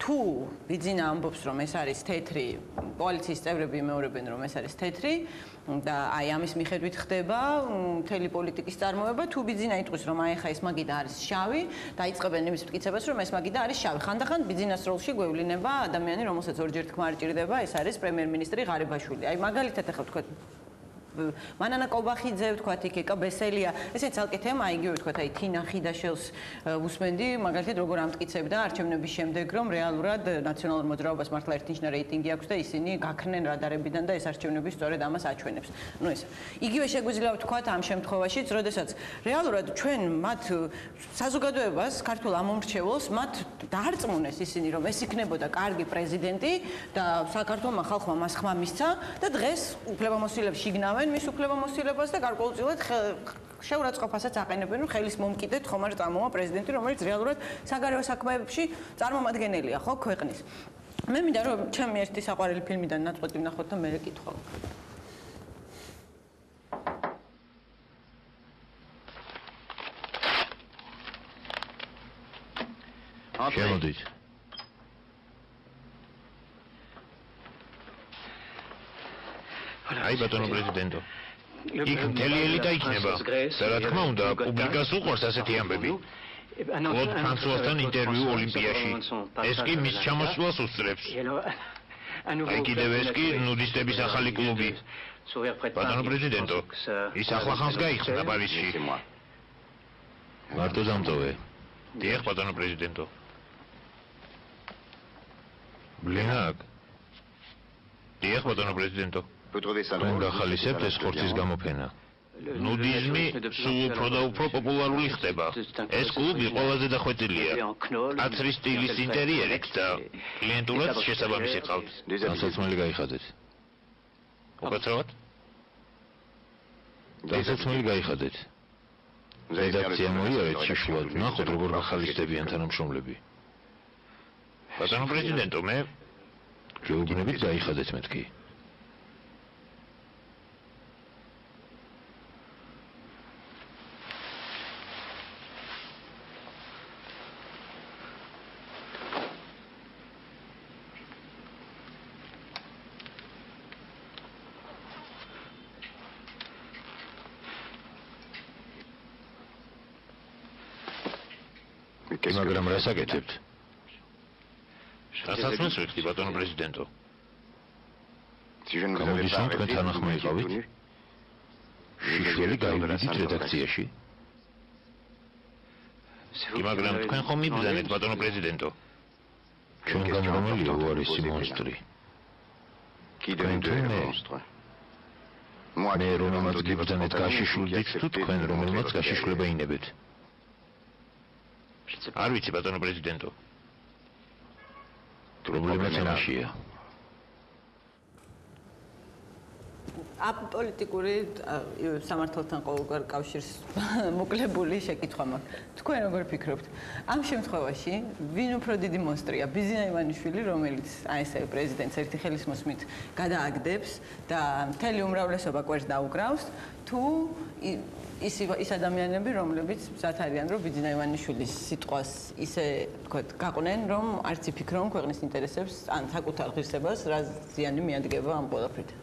თუ ბიძინა ამბობს, რომ ეს არის თეთრი, კოალიციის წევრები იმეორებენ, რომ ეს არის თეთრი და აი ამის მიხედვით ხდება მთელი პოლიტიკის წარმოება, თუ ბიძინა იტყვის, რომ აი ხა ეს მაგიდა არის შავი, დაიწყებენ იმის მტკიცებას, რომ ეს მაგიდა არის შავი. ხანდახან ბიძინას როლში გვევლინება ადამიანი, რომელსაც ორჯერ თქმა არ ჭირდება, ეს არის პრემიერ-მინისტრი ღარიბაშვილი. აი მაგალითად ახლა ვთქვათ მანანა კობახიძე ვთქვათ იქ ბესელია ესეც ცალკე თემა იგივე ვთქვათ აი თინა ხიდაშელს უსმენდი მაგალითად როგორ ამტკიცებდა არჩევნების შემდეგ რომ რეალურად ნაციონალურ მოძრაობას მართლა ერთნიშნა რეიტინგი აქვს და ისინი გაქრნენ რადარებიდან და ეს არჩევნები სწორედ ამას აჩვენებს. ნუ ეს იგივე შეგვიძლია ვთქვათ ამ შემთხვევაშიც, როდესაც რეალურად ჩვენ მათ საზოგადოებას ქართულ ამომრჩეველს მათ დაარწმუნეს ისინი რომ ეს იქნებოდა კარგი პრეზიდენტი და საქართველოს ხალხმა მას ხმა მისცა და დღეს უფლებამოსილებს შიგნავენ მის უფლებამოსილებას და გარკვეულწილად შეურაცხყოფასაც აყენებენ, რომ ხელის მომკიდედ ხომ არ წამოვა პრეზიდენტი, რომელიც რეალურად საგარეო საქმეებში წარმომადგენელია, ხო, ქვეყნის. მე მინდა რომ ჩემი ერთი საყვარელი ფილმიდან ნაწყვეტი ვნახოთ და მე კითხავ. შემოდით. აი ბატონო პრეზიდენტო. იქ მთელი ელიტა იქნება. და რა თქმა უნდა, პუბლიკას უყვარს ასეთი ამბები. კლოდ ფრანსუასთან ინტერვიუ ოლიმპიაში. ეს კი მის ჩამოსვლას უსწრებს. აი კიდევ ეს კი ნუდისტების ახალი კლუბი. ბატონო პრეზიდენტო, ის ახლა ხანს გაიხსნა პარიზში. მარტო დამწოვე. დიახ ბატონო პრეზიდენტო. ბლინაკ. დიახ ბატონო პრეზიდენტო. თქვენ გახალისებთ ეს ხორცის გამოფენა. ნუდიზმი სულ უფრო და უფრო პოპულარული ხდება. ეს კლუბი ყველაზე დახვეწილია. აცრის სტილის ინტერიერით და კლიენტურად შესაბამისი ყავთ. დასაცმელი გაიხადეთ. უკაცრავად? დასაცმელი გაიხადეთ. რედაქცია მოიარეთ შიშვად, ნახოთ როგორ გახალისდებიან თანამშრომლები. ბატონო პრეზიდენტო, მე გეუბნებით გაიხადეთ მეთქი. მაგრამ რას აკეთებთ? რასაცმელს ვეთქი ბატონო პრეზიდენტო? გამოდის რომ თქვენ თანახმა იყავით? შიშველი გაივლიდით რედაქციაში? მაგრამ თქვენ ხომ მიბრძანეთ ბატონო პრეზიდენტო? ჩვენ გამომრომელია უარესი მონსტრი. მე რომელმაც გიბრძანეთ გაშიშვლდით თუ თქვენ რომელმაც გაშიშვლება ინებეთ? არ ვიცი ბატონო პრეზიდენტო. პრობლემაც ამაშია. აპოლიტიკური სამართალთან ყოველგვარ კავშირს მოკლებული შეკითხვა მაქვს. თქვენ როგორ ფიქრობთ? ამ შემთხვევაში ვინ უფრო დიდი მონსტრია? ბიძინა ივანიშვილი, რომელიც აი ესე პრეზიდენტს ერთი ხელის მოსმით გადააგდებს და მთელი უმრავლესობა კვერს დაუკრავს, თუ ის ადამიანები, რომლებიც მზად არიან, რომ ბიძინა ივანიშვილის სიტყვას ისე ვთქვათ, გაყვნენ, რომ არც იფიქრონ ქვეყნის ინტერესებს ან საკუთარ ღირსებას, რა ზიანი მიადგება ამ ყველაფრით.